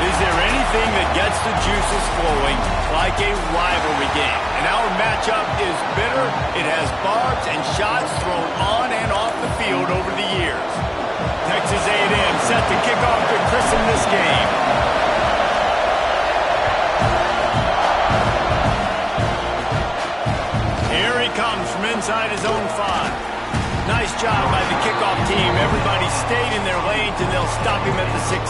Is there anything that gets the juices flowing like a rivalry game? And our matchup is bitter. It has barbs and shots thrown on and off the field over the years. Texas A&M set to kick off to christen this game. Here he comes from inside his own 5. Nice job by the kickoff team. Everybody stayed in their lanes, and they'll stop him at the 16.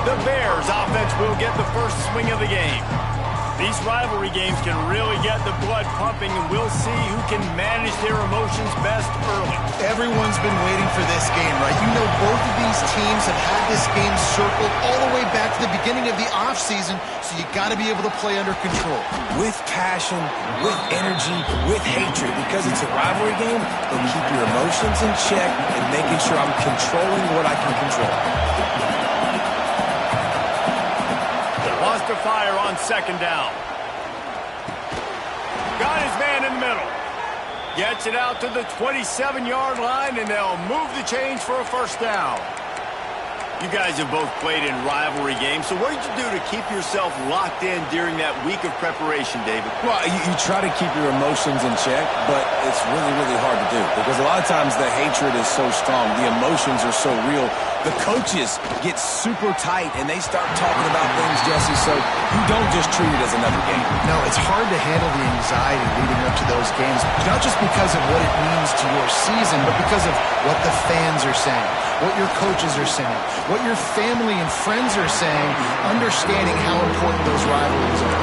The Bears offense will get the first swing of the game. These rivalry games can really get the blood pumping, and we'll see who can manage their emotions best early. Everyone's been waiting for this game, right? You know, both of these teams have had this game circled all the way back to the beginning of the offseason, so you got to be able to play under control. With passion, with energy, with hatred, because it's a rivalry game, and keep your emotions in check and making sure I'm controlling what I can control. Wants to fire on second down. Got his man in the middle. Gets it out to the 27-yard line, and they'll move the chains for a first down. You guys have both played in rivalry games, so what did you do to keep yourself locked in during that week of preparation, David? Well, you try to keep your emotions in check, but it's really, really hard to do because a lot of times the hatred is so strong. The emotions are so real. The coaches get super tight, and they start talking about things, Jesse, so you don't just treat it as another game. No, it's hard to handle the anxiety leading up to those games, not just because of what it means to your season, but because of what the fans are saying, what your coaches are saying, what your family and friends are saying, understanding how important those rivalries are.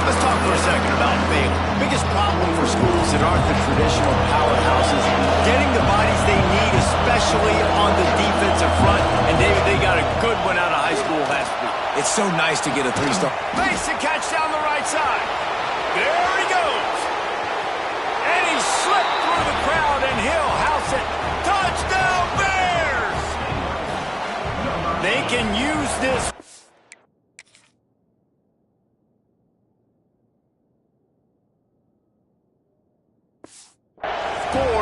Let's talk for a second about Baylor. Biggest problem for schools that aren't the traditional powerhouses, getting the bodies they need, especially on the defensive front. And David, they got a good one out of high school last week. It's so nice to get a 3-star. Makes a catch down the right side. There he goes. And he slipped through the crowd, and he'll house it. Touchdown, Bears! They can use this.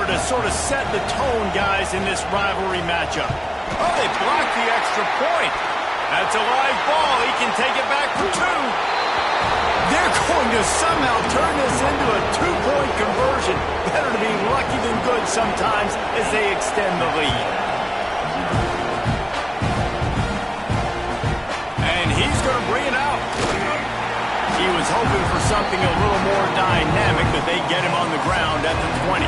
To sort of set the tone, guys, in this rivalry matchup. Oh, they blocked the extra point. That's a live ball. He can take it back for 2. They're going to somehow turn this into a 2-point conversion. Better to be lucky than good sometimes as they extend the lead. And he's going to bring it out. He was hoping for something a little more dynamic, but they get him on the ground at the 20.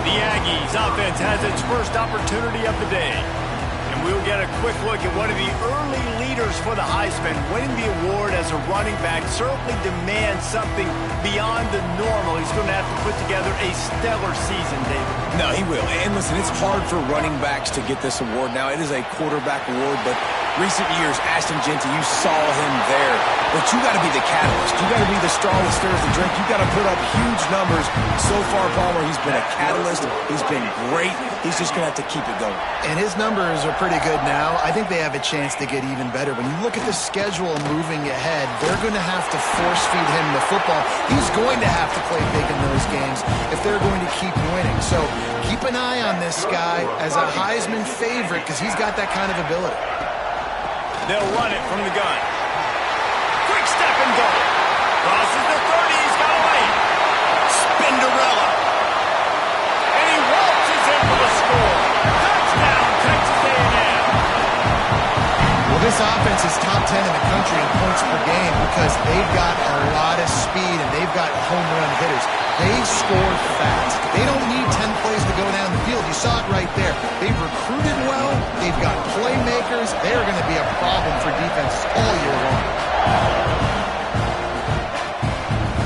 The Aggies offense has its first opportunity of the day. And we'll get a quick look at one of the early leaders for the Heisman. Winning the award as a running back certainly demands something beyond the normal. He's going to have to put together a stellar season, David. No, he will. And listen, it's hard for running backs to get this award now. It is a quarterback award, but recent years, Ashton Jeanty, you saw him there. But you got to be the catalyst. You got to be the straw that stirs the drink. You got to put up huge numbers. So far, Palmer, he's been a catalyst. He's been great. He's just going to have to keep it going. And his numbers are pretty good now. I think they have a chance to get even better. When you look at the schedule moving ahead, they're going to have to force-feed him the football. He's going to have to play big in those games if they're going to keep winning. So keep an eye on this guy as a Heisman favorite because he's got that kind of ability. They'll run it from the gun. Quick step and go. Crosses the 30. He's got a lane. Spinderella. And he waltzes in for the score. Touchdown, Texas A&M. Well, this offense is top 10 in the country in points per game because they've got a lot of speed and they've got home run hitters. They score fast. They don't need 10 plays to go down the field. You saw it right there. They've recruited well. They've got playmakers. They're going to be a problem for defense all year long.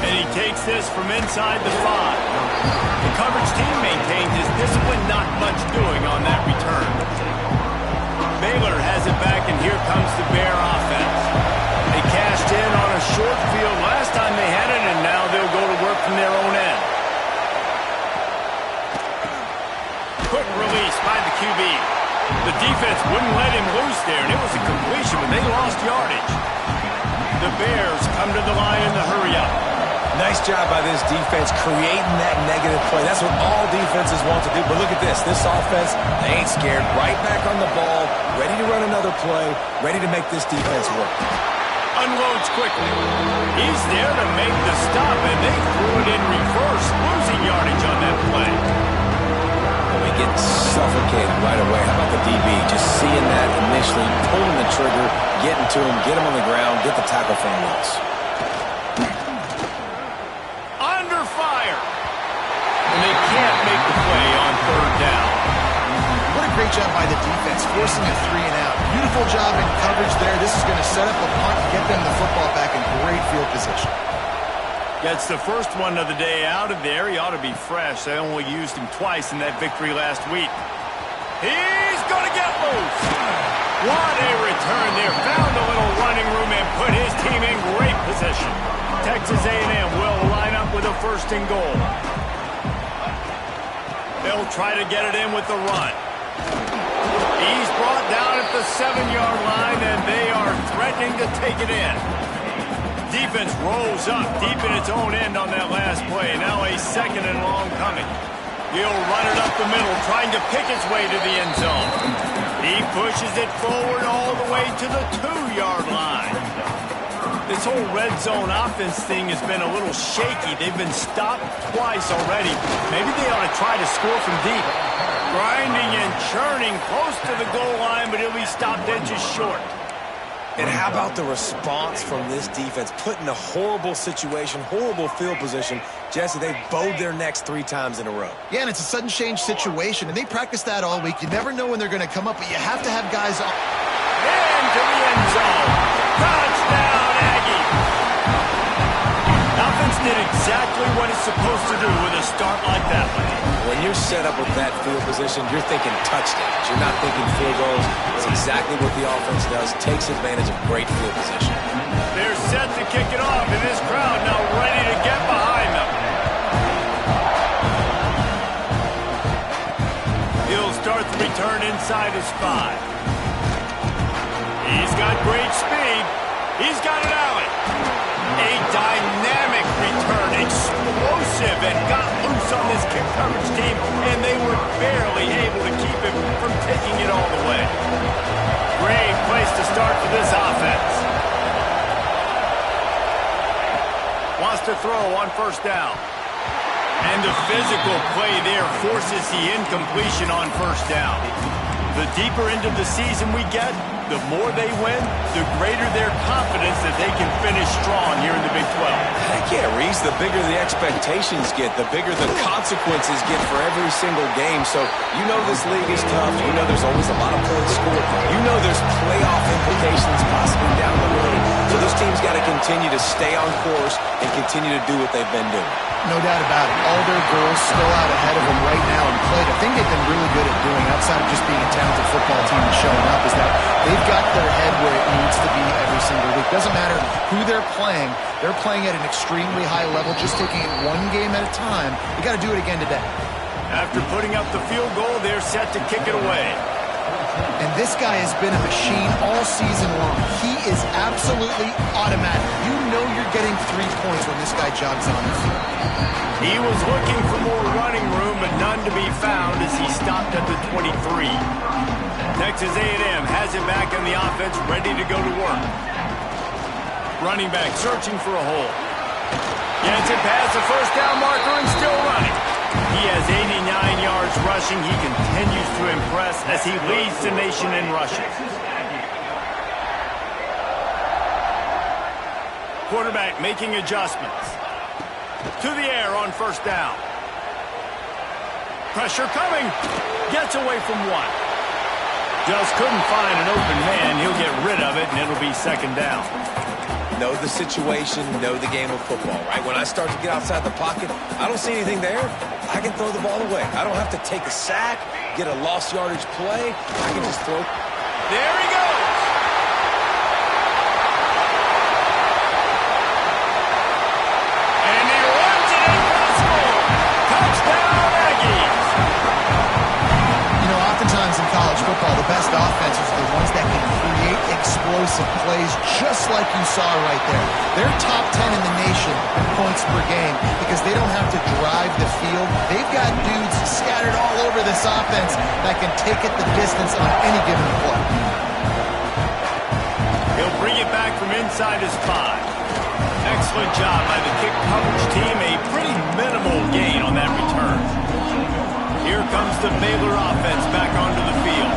And he takes this from inside the 5. The coverage team maintains his discipline, not much doing on that return. Baylor has it back, and here comes the Bear offense. They cashed in on a short field last time they had it, and now they'll go to work from their own end. Quick release by the QB. The defense wouldn't let him loose there, and it was a completion, but they lost yardage. The Bears come to the line in the hurry-up. Nice job by this defense creating that negative play. That's what all defenses want to do. But look at this. This offense, they ain't scared. Right back on the ball, ready to run another play, ready to make this defense work. Unloads quickly. He's there to make the stop, and they threw it in reverse, losing yardage on that play. We get suffocated right away. How about the DB? Just seeing that initially, pulling the trigger, getting to him, get him on the ground, get the tackle for him else. Under fire. And they can't make the play on third down. What a great job by the defense, forcing a 3 and out. Beautiful job in coverage there. This is going to set up a punt and get them the football back in great field position. Gets the first one of the day out of there. He ought to be fresh. They only used him twice in that victory last week. He's going to get loose. What a return there. Found a little running room and put his team in great position. Texas A&M will line up with a first and goal. They'll try to get it in with the run. He's brought down at the 7-yard line, and they are threatening to take it in. Defense rolls up deep in its own end on that last play. Now a second and long coming. He'll run it up the middle, trying to pick its way to the end zone. He pushes it forward all the way to the 2-yard line. This whole red zone offense thing has been a little shaky. They've been stopped twice already. Maybe they ought to try to score from deep. Grinding and churning close to the goal line, but he'll be stopped inches short. And how about the response from this defense? Put in a horrible situation, horrible field position. Jesse, they've bowed their necks 3 times in a row. Yeah, and it's a sudden change situation, and they practice that all week. You never know when they're going to come up, but you have to have guys on. Into the end zone. Touchdown, Aggie. Offense did exactly what it's supposed to do with a start like that one. When you're set up with that field position, you're thinking touchdowns. You're not thinking field goals. It's exactly what the offense does. Takes advantage of great field position. They're set to kick it off, and this crowd now ready to get behind them. He'll start the return inside his 5. He's got great speed. He's got an alley. A dynamic return, explosive, and got loose on this kick coverage team, and they were barely able to keep him from taking it all the way. Great place to start for this offense. Wants to throw on first down. And the physical play there forces the incompletion on first down. The deeper into the season we get, the more they win, the greater their confidence that they can finish strong here in the Big 12. Heck yeah, Reese, the bigger the expectations get, the bigger the consequences get for every single game. So you know this league is tough. You know there's always a lot of points scored. You know there's playoff implications possibly down the road. So this team's got to continue to stay on course and continue to do what they've been doing. No doubt about it. All their girls still out ahead of them right now in play. The thing they've been really good at doing, outside of just being a talented football team and showing up, is that they've got their head where it needs to be every single week. Doesn't matter who they're playing at an extremely high level, just taking it one game at a time. You got to do it again today. After putting up the field goal, they're set to kick it away. And this guy has been a machine all season long. He is absolutely automatic. You know you're getting 3 points when this guy jogs on the field. He was looking for more running room, but none to be found as he stopped at the 23. Texas A&M has it back in the offense, ready to go to work. Running back searching for a hole. Gets it past the first down marker and still running. He has 89 yards rushing. He continues to impress as he leads the nation in rushing. Quarterback making adjustments. To the air on first down. Pressure coming. Gets away from one. Just couldn't find an open man. He'll get rid of it, and it'll be second down. Know the situation, know the game of football, right? When I start to get outside the pocket, I don't see anything there. I can throw the ball away. I don't have to take a sack, get a lost yardage play. I can just throw. There he goes. And he runs it in for the score. Touchdown, Aggies. You know, oftentimes in college football, the best offenses are the ones that can create explosive offensive plays just like you saw right there. They're top 10 in the nation in points per game because they don't have to drive the field. They've got dudes scattered all over this offense that can take it the distance on any given play. He'll bring it back from inside his 5. Excellent job by the kick coverage team. A pretty minimal gain on that return. Here comes the Baylor offense back onto the field.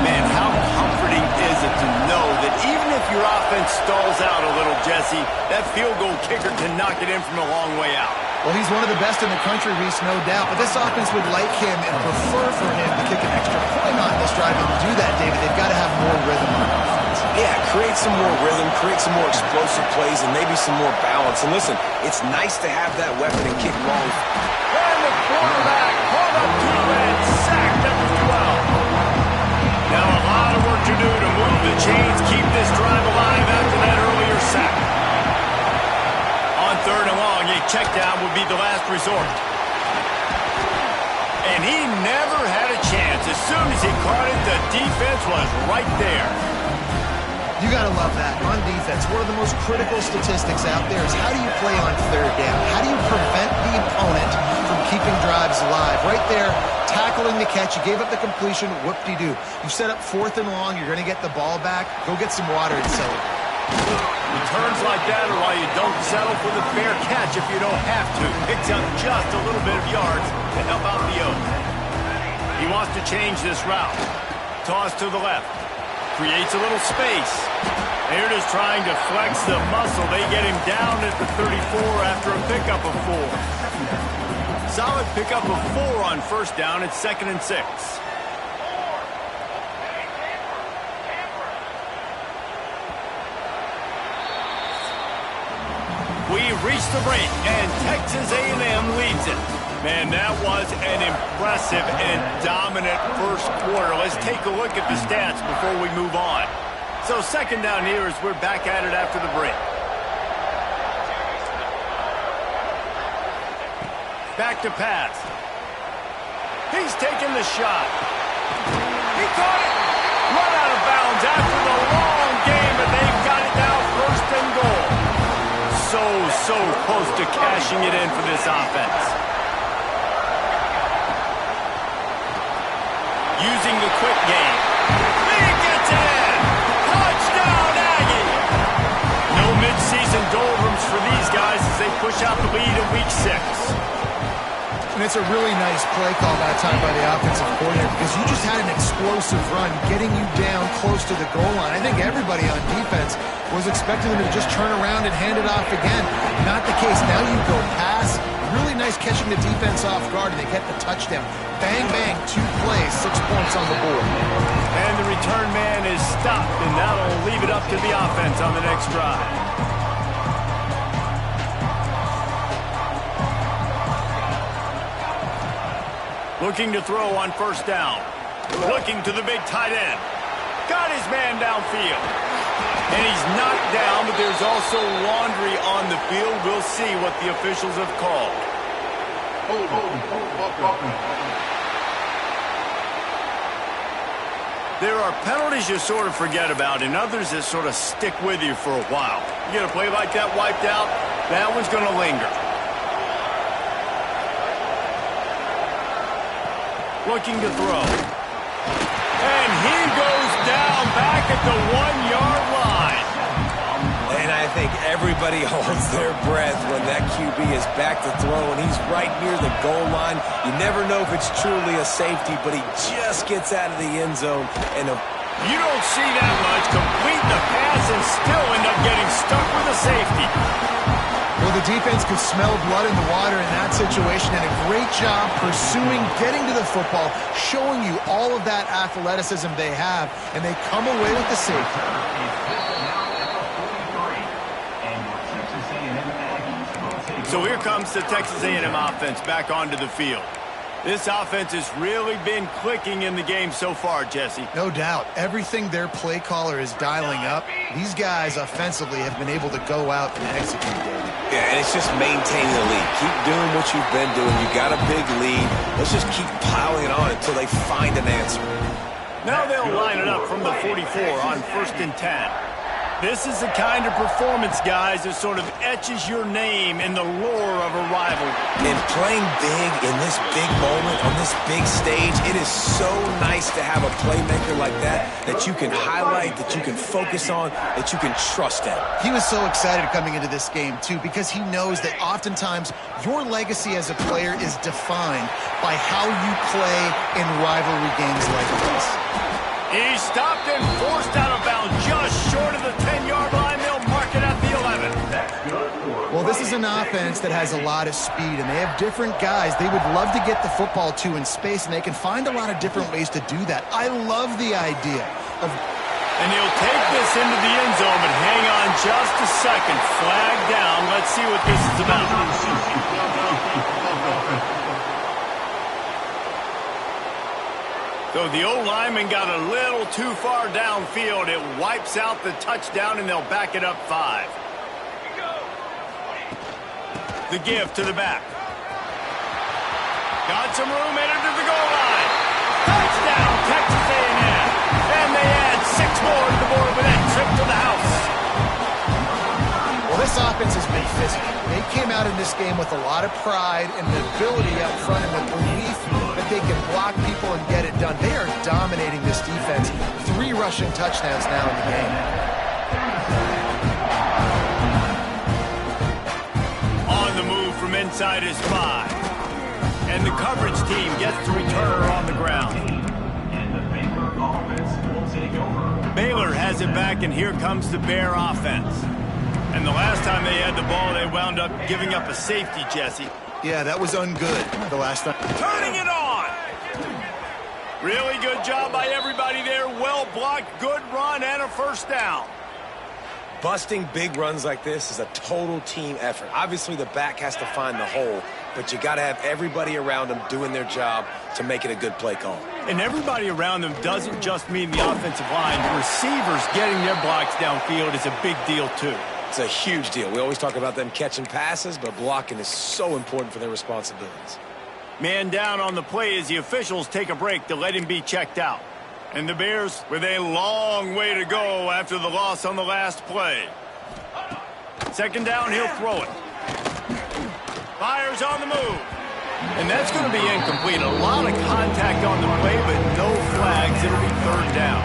Man, how comforting is it to know that even if your offense stalls out a little, Jesse, that field goal kicker can knock it in from a long way out. Well, he's one of the best in the country, Reese, no doubt. But this offense would like him and prefer for him to kick an extra point on this drive. And to do that, David, they've got to have more rhythm on offense. Yeah, create some more rhythm, create some more explosive plays, and maybe some more balance. And listen, it's nice to have that weapon and kick long. And the quarterback caught up to and sacked number 12. Now a lot of work to do to move the chains, keep this drive alive after that earlier sack. On 3rd and long, a check down would be the last resort. And he never had a chance. As soon as he caught it, the defense was right there. You got to love that. On defense, one of the most critical statistics out there is how do you play on 3rd down? How do you prevent the opponent from keeping drives alive? Right there, tackling the catch. You gave up the completion. Whoop-de-doo. You set up 4th and long. You're going to get the ball back. Go get some water and celebrate. Returns like that are why you don't settle for the fair catch if you don't have to. Picks up just a little bit of yards to help out the O's. He wants to change this route. Toss to the left. Creates a little space. They're just trying to flex the muscle. They get him down at the 34 after a pickup of 4. Solid pickup of 4 on 1st down. It's 2nd and 6. We reach the break, and Texas A&M leads it. Man, that was an impressive and dominant first quarter. Let's take a look at the stats before we move on. So 2nd down here as we're back at it after the break. Back to pass. He's taking the shot. He caught it. Run out of bounds after the long game, but they've got it now 1st and goal. So close to cashing it in for this offense. Using the quick game. He gets it in! Touchdown, Aggie! No midseason doldrums for these guys as they push out the lead in Week 6. And it's a really nice play call that time by the offensive coordinator because you just had an explosive run getting you down close to the goal line. I think everybody on defense was expecting them to just turn around and hand it off again. Not the case. Now you go pass. Really nice catching the defense off guard, and they get the touchdown. Bang, bang, 2 plays, 6 points on the board. And the return man is stopped, and that'll leave it up to the offense on the next drive. Looking to throw on 1st down. Looking to the big tight end. Got his man downfield. And he's knocked down, but there's also laundry on the field. We'll see what the officials have called. There are penalties you sort of forget about and others that sort of stick with you for a while. You get a play like that wiped out, that one's going to linger. Looking to throw. And he goes down back at the 1-yard line. And I think everybody holds their breath when that QB is back to throw and he's right near the goal line. You never know if it's truly a safety, but he just gets out of the end zone. And you don't see that much. Complete the pass and still end up getting stuck with a safety. Well, the defense could smell blood in the water in that situation, and a great job pursuing, getting to the football, showing you all of that athleticism they have, and they come away with the safety. So here comes the Texas A&M offense back onto the field. This offense has really been clicking in the game so far, Jesse. No doubt. Everything their play caller is dialing up, these guys offensively have been able to go out and execute, David. Yeah, and it's just maintaining the lead. Keep doing what you've been doing. You got a big lead. Let's just keep piling it on until they find an answer. Now they'll line it up from the 44 on 1st and 10. This is the kind of performance, guys, that sort of etches your name in the lore of a rival. And playing big in this big moment, on this big stage, it is so nice to have a playmaker like that you can highlight, that you can focus on, that you can trust in. He was so excited coming into this game, too, because he knows that oftentimes your legacy as a player is defined by how you play in rivalry games like this. He stopped and forced out of bounds just short of the 10-yard line. They'll mark it at the 11. Well, this is an offense that has a lot of speed, and they have different guys they would love to get the football to in space, and they can find a lot of different ways to do that. I love the idea of... And he'll take this into the end zone, but hang on just a second. Flag down. Let's see what this is about. So the old lineman got a little too far downfield. It wipes out the touchdown, and they'll back it up 5. The give to the back. Got some room, headed to the goal line. Touchdown, Texas A&M. And they add 6 more to the board with that trip to the house. Well, this offense has been physical. They came out in this game with a lot of pride and the ability up front and the belief that they can block people and get it done. They are dominating this defense. 3 rushing touchdowns now in the game. On the move from inside his 5. And the coverage team gets the returner on the ground. And the Baylor offense will take over. Baylor has it back, and here comes the Bear offense. And the last time they had the ball, they wound up giving up a safety, Jesse. Yeah, that was ungood the last time. Turning it on! Really good job by everybody there. Well blocked, good run, and a first down. Busting big runs like this is a total team effort. Obviously, the back has to find the hole, but you got to have everybody around them doing their job to make it a good play call. And everybody around them doesn't just mean the offensive line. The receivers getting their blocks downfield is a big deal, too. It's a huge deal. We always talk about them catching passes, but blocking is so important for their responsibilities. Man down on the play as the officials take a break to let him be checked out. And the Bears with a long way to go after the loss on the last play. Second down, he'll throw it. Fires on the move. And that's going to be incomplete. A lot of contact on the play, but no flags. It'll be third down.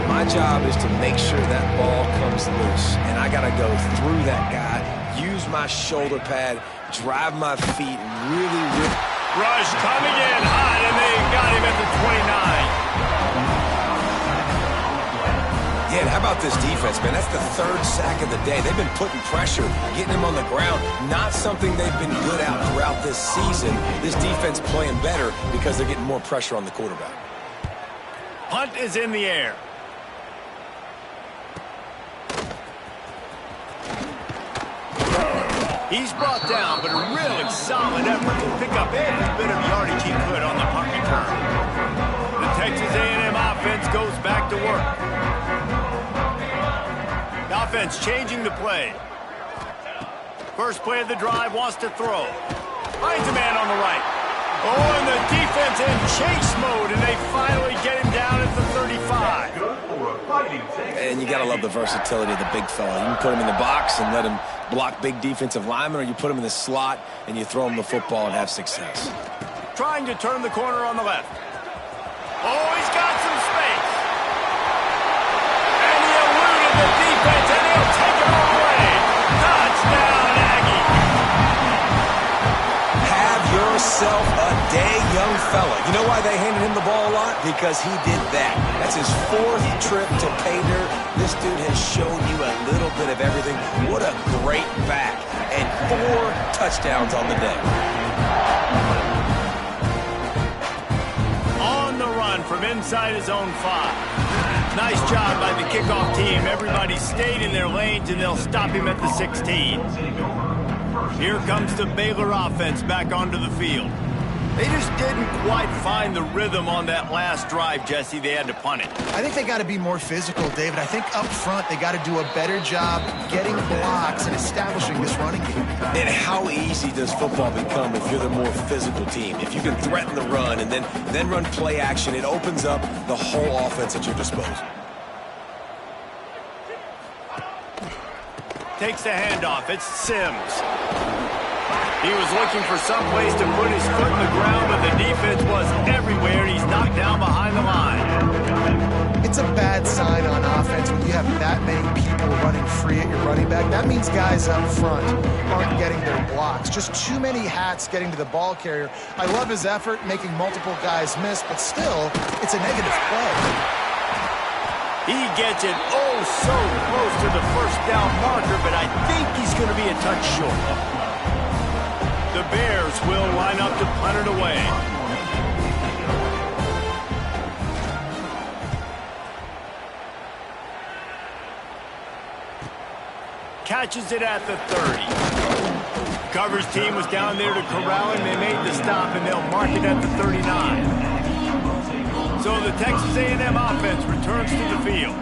My job is to make sure that ball comes loose. And I got to go through that guy, use my shoulder pad, drive my feet, really... Rush coming in hot, and they got him at the 29. Yeah, and how about this defense, man? That's the 3rd sack of the day. They've been putting pressure, getting him on the ground. Not something they've been good at throughout this season. This defense playing better because they're getting more pressure on the quarterback. Punt is in the air. He's brought down, but a really solid effort to pick up every bit of yardage he could on the punt return. The Texas A&M offense goes back to work. The offense changing the play. First play of the drive, wants to throw. Finds a man on the right. Oh, and the defense in chase mode, and they finally get him down at the 35. And you got to love the versatility of the big fella. You can put him in the box and let him block big defensive linemen, or you put him in the slot and you throw him the football and have success. Trying to turn the corner on the left. Oh, he's got some space. And he eluded the defense, and he'll take it all away. Touchdown, Aggie. Have yourself a day, young fella. You know why they handed him the ball a lot? Because he did that. That's his 4th trip to pay dirt. This dude has shown you a little bit of everything. What a great back. And 4 touchdowns on the day. On the run from inside his own 5. Nice job by the kickoff team. Everybody stayed in their lanes, and they'll stop him at the 16. Here comes the Baylor offense back onto the field. They just didn't quite find the rhythm on that last drive, Jesse. They had to punt it. I think they got to be more physical, David. I think up front they got to do a better job getting blocks and establishing this running game. And how easy does football become if you're the more physical team? If you can threaten the run and then run play action, it opens up the whole offense at your disposal. takes the handoff. It's Sims. He was looking for some place to put his foot in the ground, but the defense was everywhere. He's knocked down behind the line. It's a bad sign on offense when you have that many people running free at your running back. That means guys up front aren't getting their blocks. Just too many hats getting to the ball carrier. I love his effort, making multiple guys miss, but still, it's a negative play. He gets it oh so close to the first down marker, but I think he's going to be a touch short. The Bears will line up to punt it away. Catches it at the 30. Coverage team was down there to corral him. They made the stop, and they'll mark it at the 39. So the Texas A&M offense returns to the field.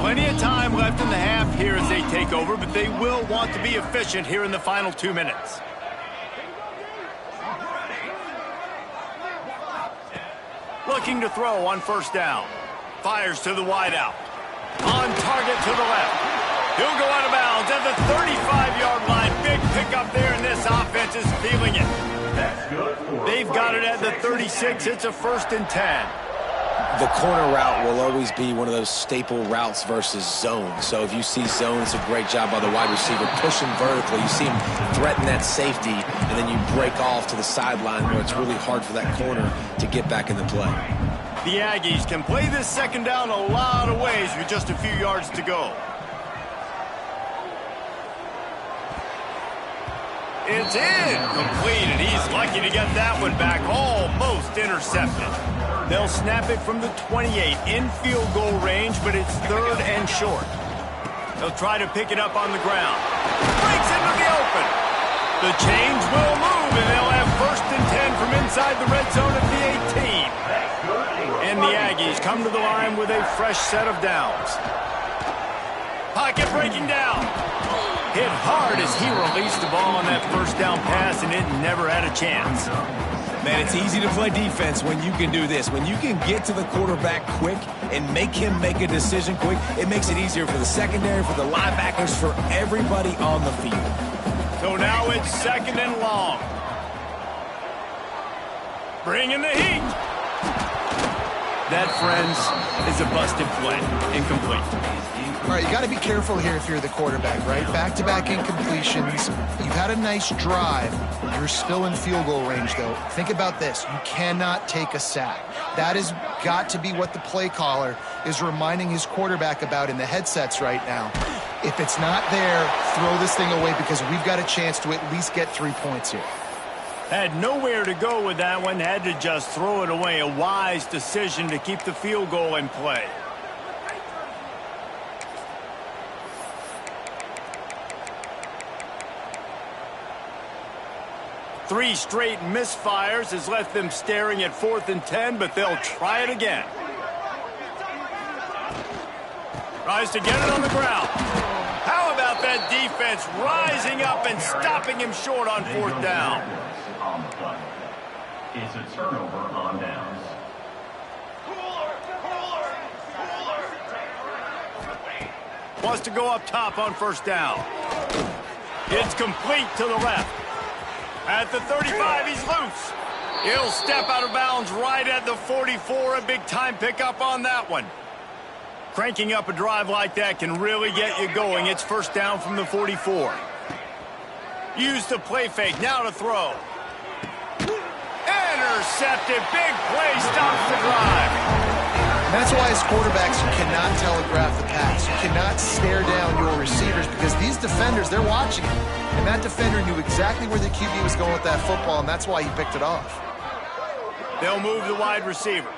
Plenty of time left in the half here as they take over, but they will want to be efficient here in the final 2 minutes. Looking to throw on first down. Fires to the wideout. On target to the left. He'll go out of bounds at the 35-yard line. Big pickup there, and this offense is feeling it. That's good. They've got it at the 36. It's a 1st and 10. The corner route will always be one of those staple routes versus zone. So if you see zone, it's a great job by the wide receiver pushing vertically. You see him threaten that safety, and then you break off to the sideline where it's really hard for that corner to get back in the play. The Aggies can play this second down a lot of ways with just a few yards to go. It's incomplete, and he's lucky to get that one back. Almost intercepted. They'll snap it from the 28 in field goal range, but it's 3rd and short. They'll try to pick it up on the ground. Breaks into the open. The chains will move, and they'll have 1st and 10 from inside the red zone at the 18. And the Aggies come to the line with a fresh set of downs. Pocket breaking down. Hit hard as he released the ball on that first down pass, and it never had a chance. Man, it's easy to play defense when you can do this. When you can get to the quarterback quick and make him make a decision quick, it makes it easier for the secondary, for the linebackers, for everybody on the field. So now it's 2nd and long. Bringing the heat. That, friends, is a busted play. Incomplete. All right, you got to be careful here if you're the quarterback, right? Back-to-back incompletions. You've had a nice drive. You're still in field goal range, though. Think about this. You cannot take a sack. That has got to be what the play caller is reminding his quarterback about in the headsets right now. If it's not there, throw this thing away because we've got a chance to at least get 3 points here. Had nowhere to go with that one. Had to just throw it away. A wise decision to keep the field goal in play. Three straight misfires has left them staring at 4th and 10, but they'll try it again. Tries to get it on the ground. How about that defense rising up and stopping him short on 4th down? It's a turnover on downs. Wants to go up top on 1st down. It's complete to the left. At the 35, he's loose. He'll step out of bounds right at the 44. A big-time pickup on that one. Cranking up a drive like that can really get you going. It's 1st down from the 44. Use the play fake. Now to throw. Intercepted. Big play. Stops the drive. And that's why as quarterbacks, you cannot telegraph the pass. You cannot stare down your receivers because these defenders, they're watching it. And that defender knew exactly where the QB was going with that football, and that's why he picked it off. They'll move the wide receiver.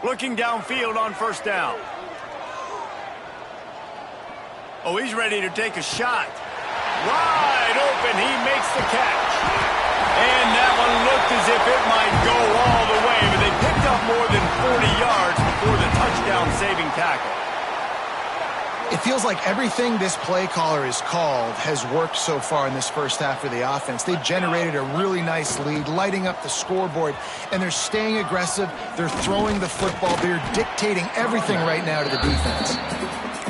Looking downfield on 1st down. Oh, he's ready to take a shot. Wide open. He makes the catch. And that one looked as if it might go all the way, but they picked up more than 40 yards before the touchdown-saving tackle. It feels like everything this play caller has called has worked so far in this first half for the offense. They've generated a really nice lead, lighting up the scoreboard, and they're staying aggressive. They're throwing the football. They're dictating everything right now to the defense.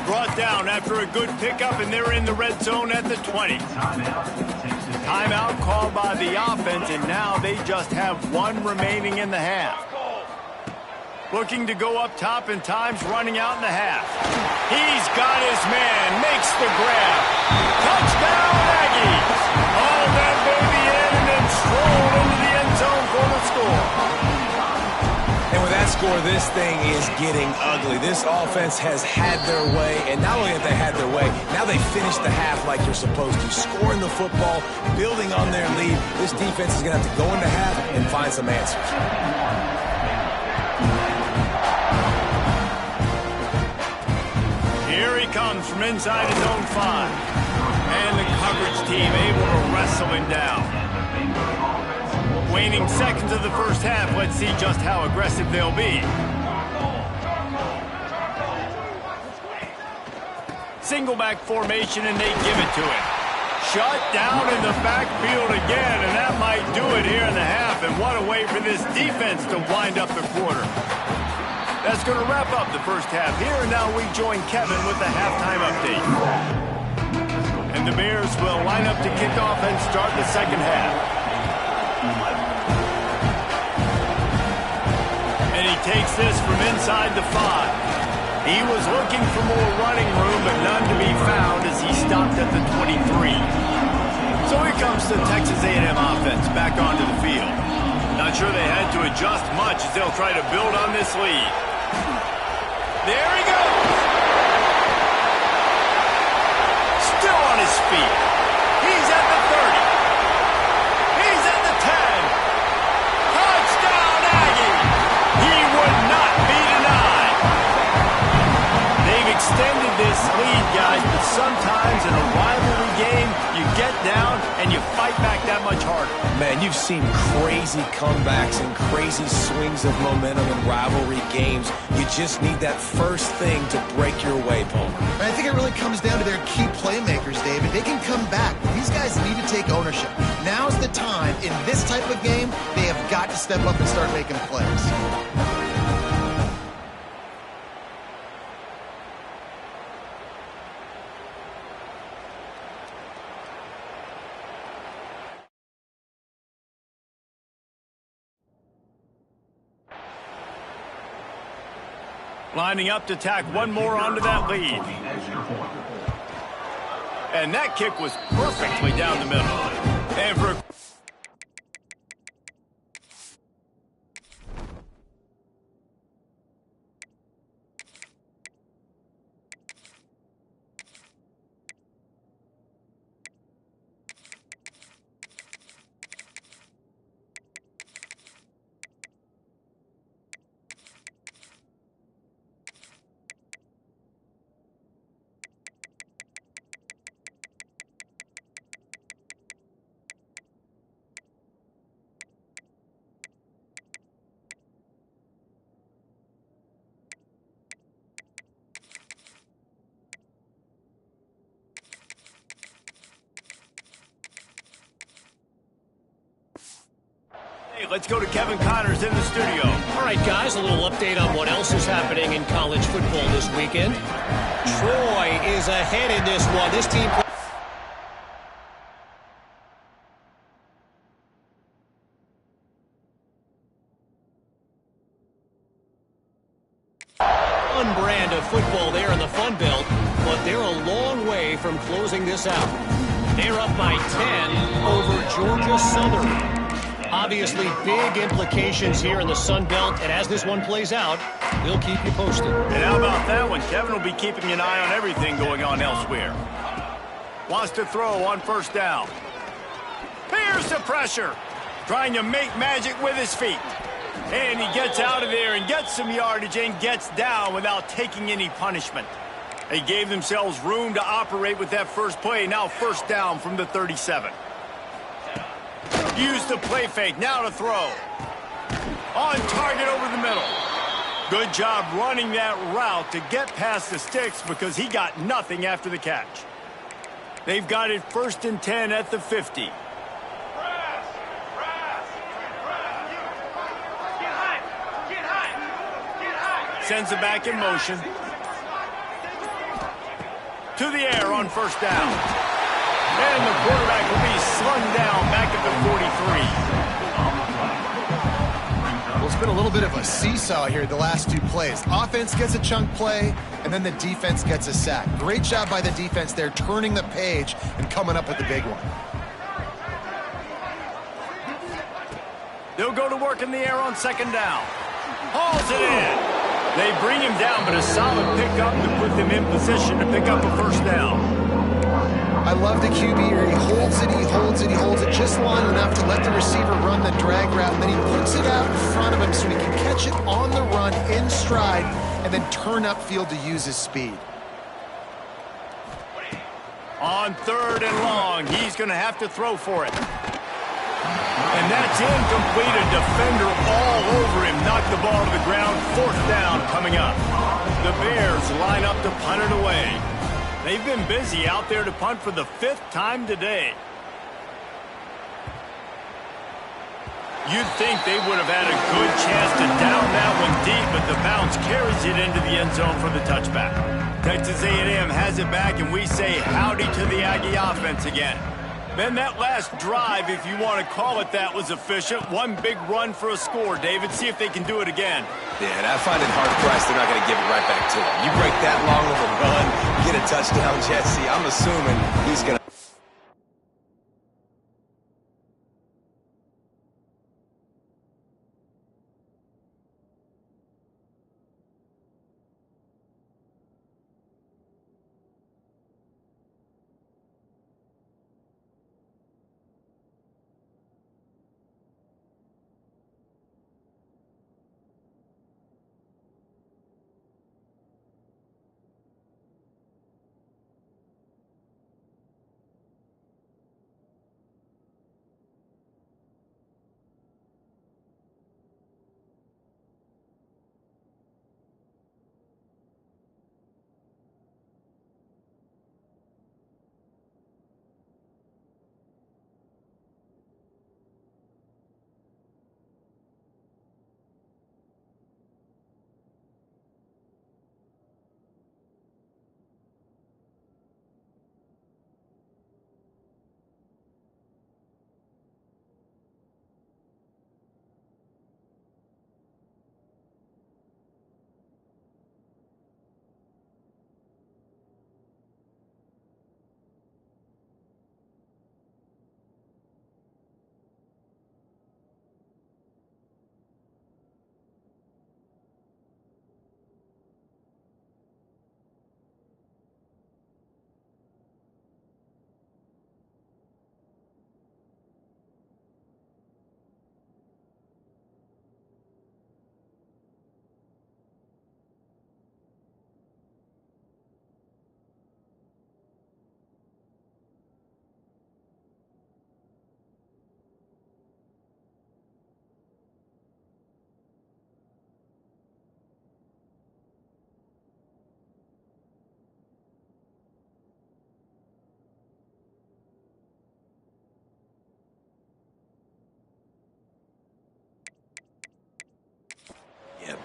Brought down after a good pickup, and they're in the red zone at the 20. Timeout called by the offense, and now they just have one remaining in the half. Looking to go up top, and time's running out in the half. He's got his man, makes the grab. Touchdown, Aggies! All that baby in, and then strolled into the end zone for the score. And with that score, this thing is getting ugly. This offense has had their way, and not only have they had their way, now they finished the half like you're supposed to, scoring the football, building on their lead. This defense is going to have to go into half and find some answers. Here he comes from inside his own 5. And the coverage team able to wrestle him down. Waning seconds of the first half, let's see just how aggressive they'll be. Single back formation, and they give it to him. Shut down in the backfield again, and that might do it here in the half. And what a way for this defense to wind up the quarter. That's going to wrap up the first half here, and now we join Kevin with the halftime update. And the Bears will line up to kick off and start the second half. And he takes this from inside the 5. He was looking for more running room, but none to be found as he stopped at the 23. So here comes the Texas A&M offense back onto the field. Not sure they had to adjust much as they'll try to build on this lead. There he goes! Still on his feet. He's at the 30. He's at the 10. Touchdown, Aggie! He would not be denied. They've extended this lead, guys, but sometimes in a rivalry game, you get down and you fight back that much harder. Man, you've seen crazy comebacks and crazy swings of momentum in rivalry games. You just need that first thing to break your way, Palmer. I think it really comes down to their key playmakers, David. They can come back. These guys need to take ownership. Now's the time. In this type of game, they have got to step up and start making plays. Lining up to tack one more onto that lead. And that kick was perfectly down the middle. And for let's go to Kevin Connors in the studio. All right, guys, a little update on what else is happening in college football this weekend. Troy is ahead in this one. This team... One brand of football there in the Fun Belt, but they're a long way from closing this out. They're up by 10 over Georgia Southern. Obviously, big implications here in the Sun Belt, and as this one plays out, we'll keep you posted. And how about that one? Kevin will be keeping an eye on everything going on elsewhere. Wants to throw on first down. Here's the pressure. Trying to make magic with his feet. And he gets out of there and gets some yardage and gets down without taking any punishment. They gave themselves room to operate with that first play. Now first down from the 37. Use the play fake, now to throw. On target over the middle. Good job running that route to get past the sticks because he got nothing after the catch. They've got it 1st and 10 at the 50. Sends it back in motion. to the air on first down. And the quarterback will be slung down back at the 43. Well, it's been a little bit of a seesaw here the last two plays. Offense gets a chunk play, and then the defense gets a sack. Great job by the defense there, turning the page and coming up with the big one. They'll go to work in the air on second down. Hauls it in. They bring him down, but a solid pickup to put them in position to pick up a first down. I love the QB here. He holds it, he holds it, he holds it just long enough to let the receiver run the drag route, and then he puts it out in front of him so he can catch it on the run in stride and then turn upfield to use his speed. On third and long, he's going to have to throw for it. And that's incomplete. A defender all over him. Knocked the ball to the ground. Fourth down coming up. The Bears line up to punt it away. They've been busy out there to punt for the 5th time today. You'd think they would have had a good chance to down that one deep, but the bounce carries it into the end zone for the touchback. Texas A&M has it back, and we say howdy to the Aggie offense again. Then that last drive, if you want to call it that, was efficient. One big run for a score, David. See if they can do it again. Yeah, and I find it hard-pressed they're not going to give it right back to him. You break that long of a run, get a touchdown, Jesse. I'm assuming he's going to...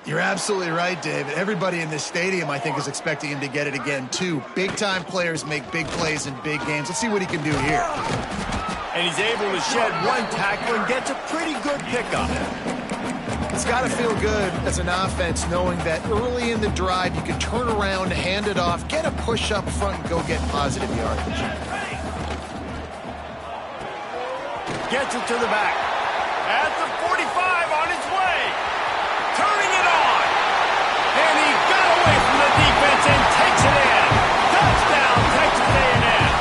You're absolutely right, David. Everybody in this stadium, I think, is expecting him to get it again, too. Big-time players make big plays in big games. Let's see what he can do here. And he's able to shed one tackle and gets a pretty good pickup. It's got to feel good as an offense knowing that early in the drive you can turn around, hand it off, get a push up front, and go get positive yardage. Gets it to the back. At the 45 on his way. Turning it on. And he got away from the defense and takes it in. Touchdown, Texas A&M.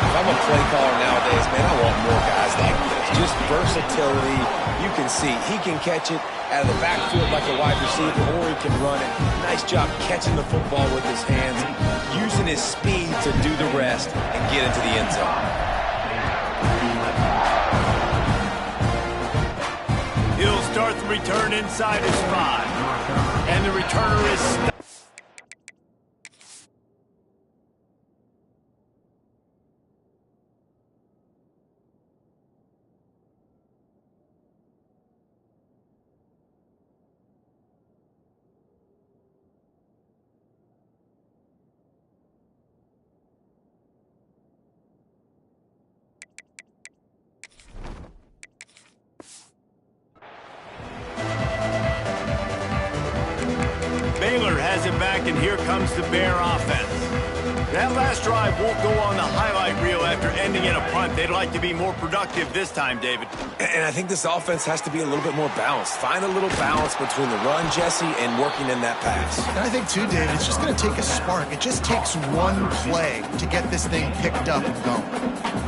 If I'm a play caller nowadays, man, I want more guys like this. Just versatility. You can see he can catch it out of the backfield like a wide receiver, or he can run it. Nice job catching the football with his hands, using his speed to do the rest and get into the end zone. He'll start the return inside his 5. And the returner is stopped. it back, and here comes the Bear offense. That last drive won't go on the highlight reel after ending in a punt. They'd like to be more productive this time, David. And I think this offense has to be a little bit more balanced. Find a little balance between the run, Jesse, and working in that pass. And I think, too, David, it's just going to take a spark. It just takes one play to get this thing picked up and going.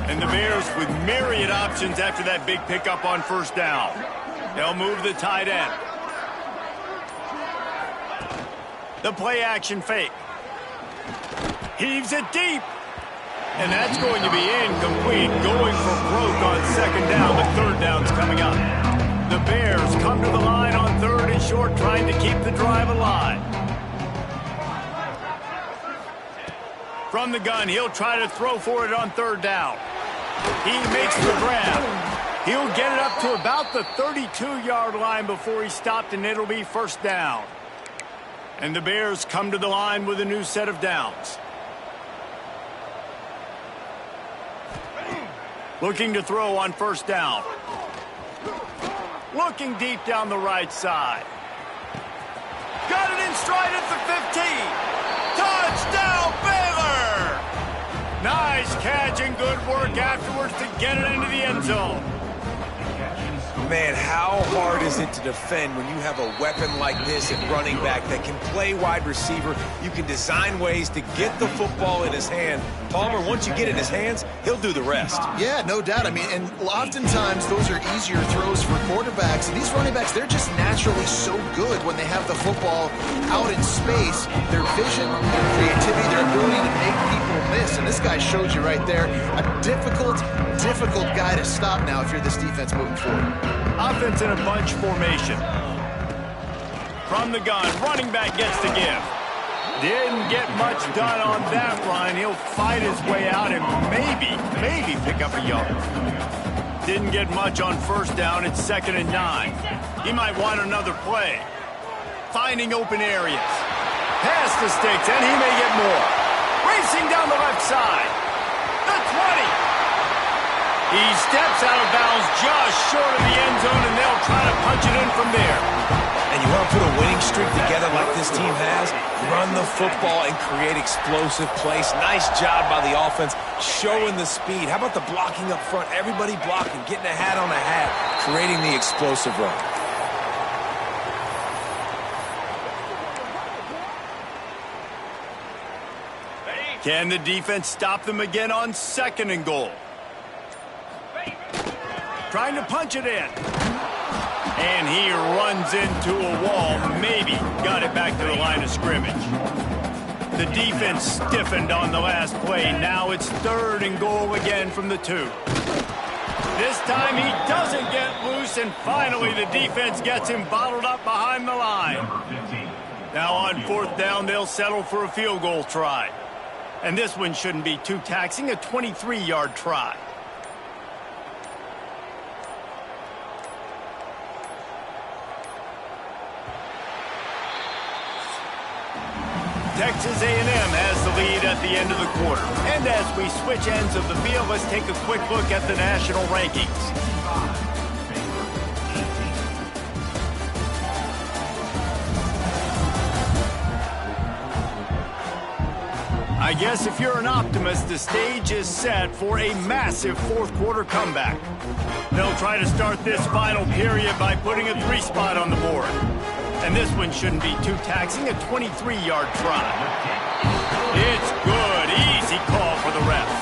And the Bears with myriad options after that big pickup on first down. They'll move the tight end. The play action fake. Heaves it deep. And that's going to be incomplete. Going for broke on second down, but third down's coming up. The Bears come to the line on third and short, trying to keep the drive alive. From the gun, he'll try to throw for it on third down. He makes the grab. He'll get it up to about the 32-yard line before he stopped, and it'll be first down. And the Bears come to the line with a new set of downs. Looking to throw on first down. Looking deep down the right side. Got it in stride at the 15. Touchdown, Baylor! Nice catch and good work afterwards to get it into the end zone. Man, how hard is it to defend when you have a weapon like this at running back that can play wide receiver? You can design ways to get the football in his hand. Palmer, once you get it in his hands, he'll do the rest. Yeah, no doubt. I mean, and oftentimes those are easier throws for quarterbacks. And these running backs, they're just naturally so good when they have the football out in space. Their vision, their creativity, their ability to make people miss. And this guy shows you right there, a difficult guy to stop now if you're this defense moving forward. Offense in a bunch formation. From the gun, running back gets the give. Didn't get much done on that run. He'll fight his way out and maybe pick up a yard. Didn't get much on first down. It's 2nd and 9. He might want another play. Finding open areas. Past the sticks, and he may get more. Racing down the left side. The 20. He steps out of bounds just short of the end zone, and they'll try to punch it in from there. And you want to put a winning streak together like this team has, run the football and create explosive plays. Nice job by the offense, showing the speed. How about the blocking up front? Everybody blocking, getting a hat on a hat, creating the explosive run. Can the defense stop them again on 2nd and goal? Trying to punch it in. And he runs into a wall. Maybe got it back to the line of scrimmage. The defense stiffened on the last play. Now it's 3rd and goal again from the 2. This time he doesn't get loose, and finally the defense gets him bottled up behind the line. Now on 4th down, they'll settle for a field goal try. And this one shouldn't be too taxing, a 23-yard try. Texas A&M has the lead at the end of the quarter. And as we switch ends of the field, let's take a quick look at the national rankings. I guess if you're an optimist, the stage is set for a massive 4th quarter comeback. They'll try to start this final period by putting a 3 spot on the board. And this one shouldn't be too taxing, a 23-yard try. It's good, easy call for the refs.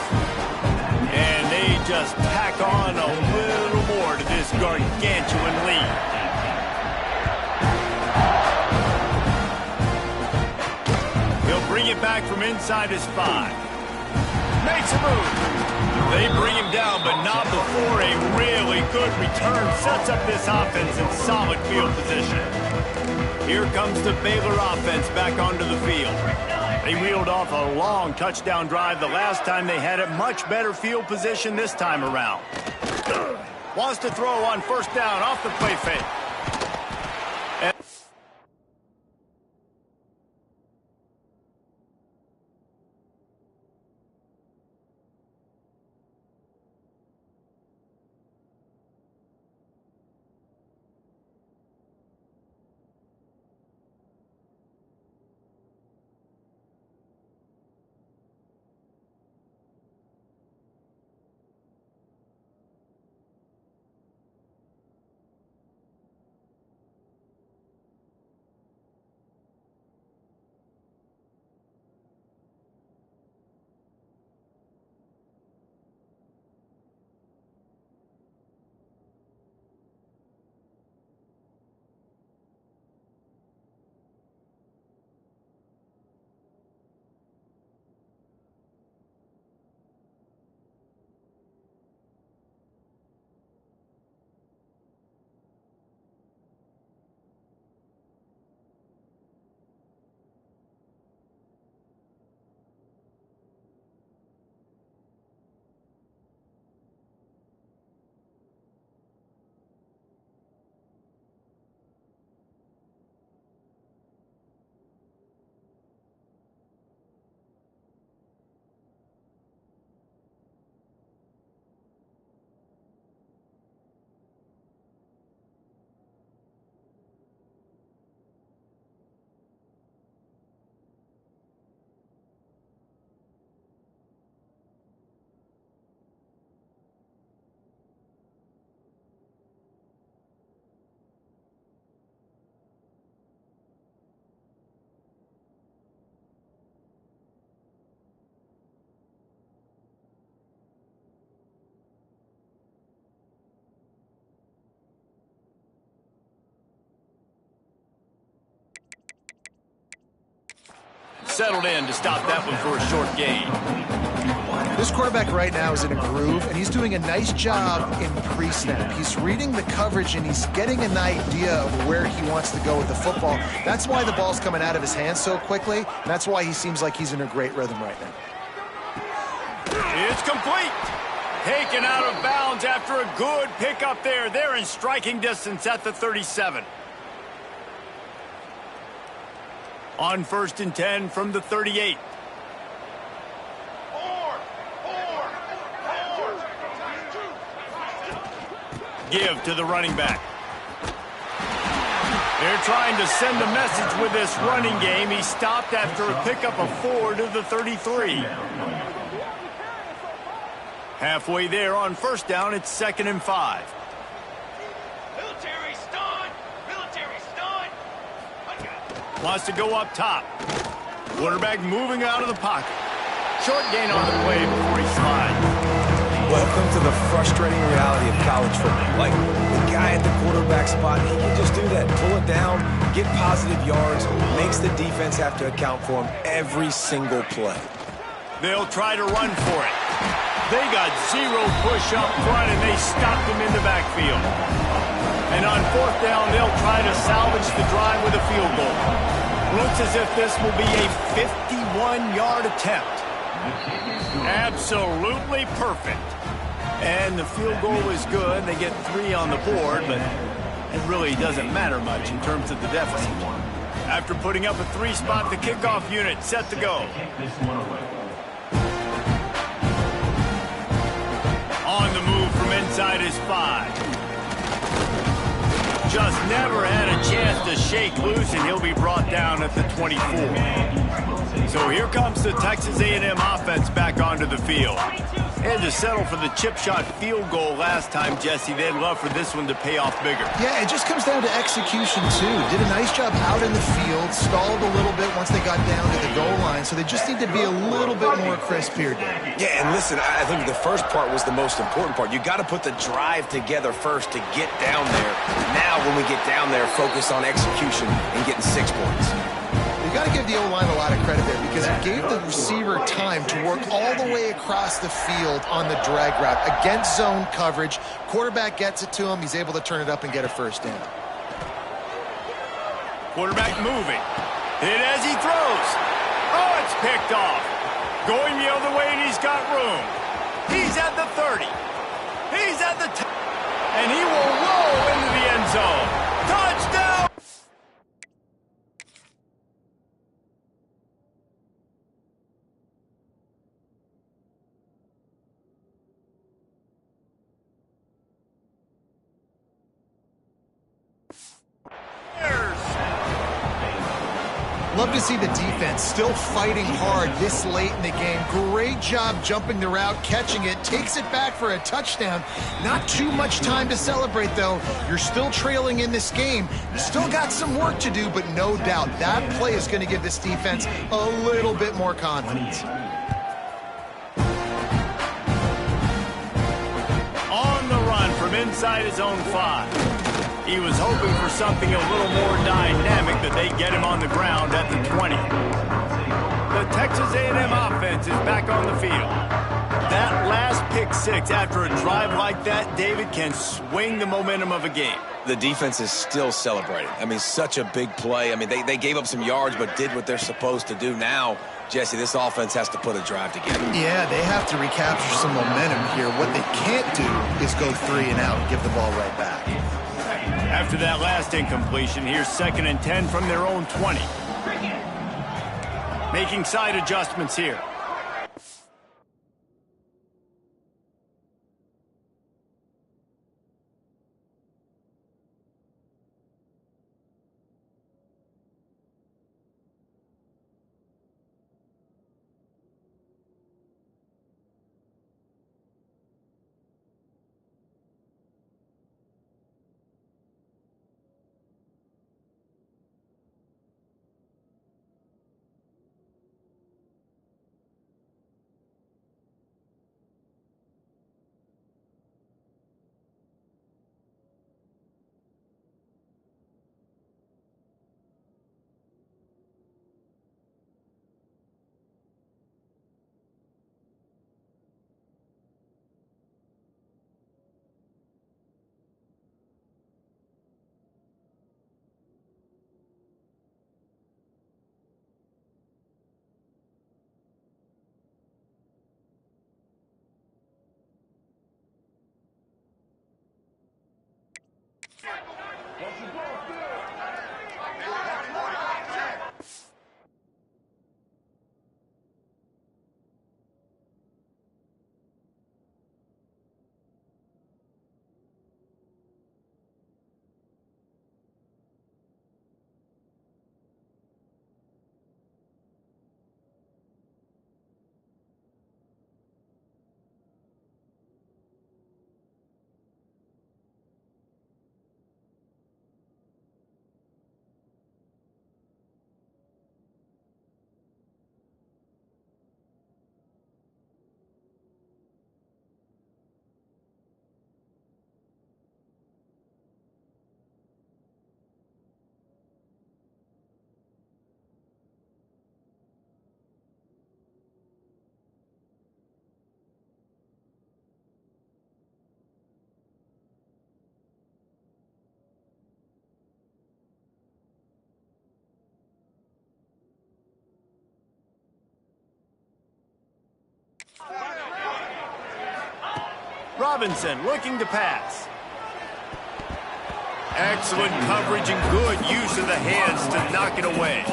And they just tack on a little more to this gargantuan lead. He'll bring it back from inside his 5. Makes a move. They bring him down, but not before a really good return sets up this offense in solid field position. Here comes the Baylor offense back onto the field. They reeled off a long touchdown drive the last time. They had a much better field position this time around. Wants to throw on first down off the play fake. settled in to stop that one for a short gain. This quarterback right now is in a groove, and he's doing a nice job in pre-snap. He's reading the coverage, and he's getting an idea of where he wants to go with the football. That's why the ball's coming out of his hands so quickly, and that's why he seems like he's in a great rhythm right now. It's complete. Taken out of bounds after a good pickup there. They're in striking distance at the 37. On 1st and 10 from the 38. Give to the running back. They're trying to send a message with this running game. He stopped after a pickup of 4 to the 33. Halfway there on 1st down, it's 2nd and 5. Military stun! Military stun! Wants to go up top. Quarterback moving out of the pocket. Short gain on the play before he slides. Welcome to the frustrating reality of college football. Like, the guy at the quarterback spot, he can just do that. Pull it down, get positive yards, makes the defense have to account for him every single play. They'll try to run for it. They got 0 push up front, and they stopped him in the backfield. And on 4th down, they'll try to salvage the drive with a field goal. Looks as if this will be a 51-yard attempt. Absolutely perfect. And the field goal is good. They get 3 on the board, but it really doesn't matter much in terms of the deficit. After putting up a 3-spot, the kickoff unit set to go. On the move from inside his 5. Just never had a chance to shake loose, and he'll be brought down at the 24. So here comes the Texas A&M offense back onto the field. And to settle for the chip shot field goal last time, Jesse, they'd love for this one to pay off bigger. Yeah, it just comes down to execution, too. Did a nice job out in the field, stalled a little bit once they got down to the goal line, so they just need to be a little bit more crisp here, Dave. Yeah, and listen, I think the first part was the most important part. You got to put the drive together first to get down there. Now, when we get down there, focus on execution and getting 6 points. You got to give the O-line a lot of credit there because it gave the receiver time to work all the way across the field on the drag route against zone coverage. Quarterback gets it to him. He's able to turn it up and get a 1st down. Quarterback moving. Hit as he throws. Oh, it's picked off. Going the other way, and he's got room. He's at the 30. He's at the 10. And he will roll into the end zone. Touchdown! Love to see the defense still fighting hard this late in the game. Great job jumping the route, catching it, takes it back for a touchdown. Not too much time to celebrate, though. You're still trailing in this game. You still got some work to do, but no doubt that play is going to give this defense a little bit more confidence. On the run from inside his own 5. He was hoping for something a little more dynamic, that they get him on the ground at the 20. The Texas A&M offense is back on the field. That last pick 6 after a drive like that, David, can swing the momentum of a game. The defense is still celebrating. I mean, such a big play. I mean, they gave up some yards but did what they're supposed to do. Now, Jesse, this offense has to put a drive together. Yeah, they have to recapture some momentum here. What they can't do is go 3 and out and give the ball right back. After that last incompletion, here's 2nd and 10 from their own 20. Making side adjustments here. Robinson looking to pass. Excellent coverage and good use of the hands to knock it away.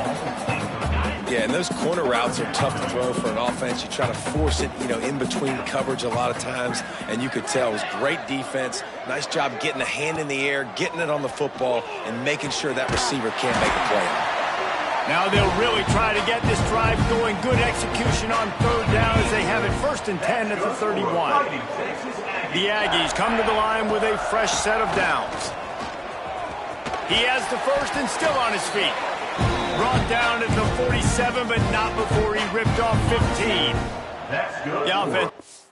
Yeah, and those corner routes are tough to throw for an offense. You try to force it, in between coverage a lot of times, and you could tell it was great defense. Nice job getting a hand in the air, getting it on the football, and making sure that receiver can't make a play on it. Now they'll really try to get this drive going. Good execution on third down as they have it 1st and 10 at the 31. The Aggies come to the line with a fresh set of downs. He has the first and still on his feet. Brought down at the 47, but not before he ripped off 15. The offense.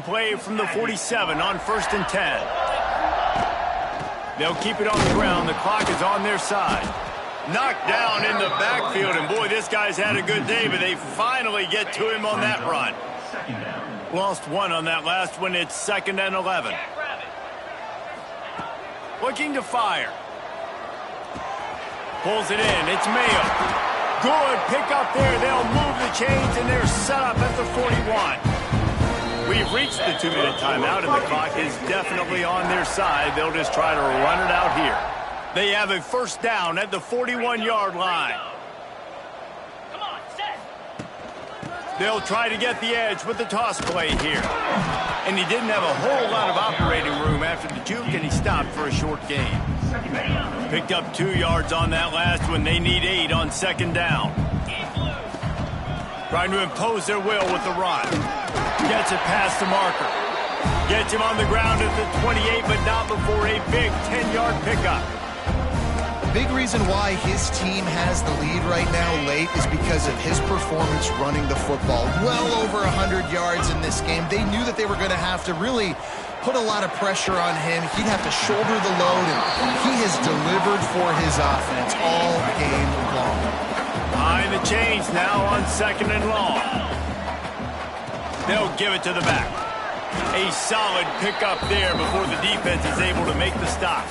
Play from the 47 on 1st and 10. They'll keep it on the ground. The clock is on their side. Knocked down in the backfield, and boy, this guy's had a good day, but they finally get to him on that run. Lost one on that last one. It's 2nd and 11. Looking to fire. Pulls it in. It's Mayo. Good pick up there. They'll move the chains, and they're set up at the 41. We've reached the 2-minute timeout, and the clock is definitely on their side. They'll just try to run it out here. They have a 1st down at the 41-yard line. They'll try to get the edge with the toss play here. And he didn't have a whole lot of operating room after the juke, and he stopped for a short gain. Picked up 2 yards on that last one. They need 8 on 2nd down. Trying to impose their will with the run. Gets it past the marker. Gets him on the ground at the 28, but not before a big 10-yard pickup. The big reason why his team has the lead right now late is because of his performance running the football. Well over 100 yards in this game. They knew that they were going to have to really put a lot of pressure on him. He'd have to shoulder the load, and he has delivered for his offense all game long. Behind the chains now on 2nd and long. They'll give it to the back. A solid pickup there before the defense is able to make the stop.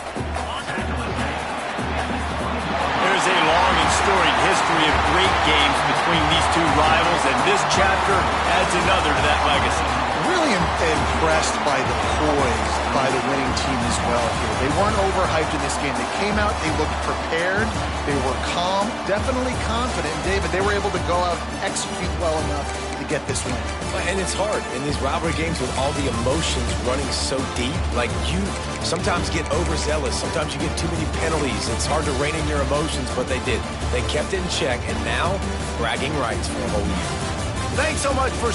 There's a long and storied history of great games between these two rivals, and this chapter adds another to that legacy. Really impressed by the poise by the winning team as well here. They weren't overhyped in this game. They came out, they looked prepared, they were calm, definitely confident. David, they were able to go out and execute well enough to get this win. And it's hard in these rivalry games with all the emotions running so deep. Like, you sometimes get overzealous. Sometimes you get too many penalties. It's hard to rein in your emotions, but they did. They kept it in check, and now bragging rights for a whole year. Thanks so much for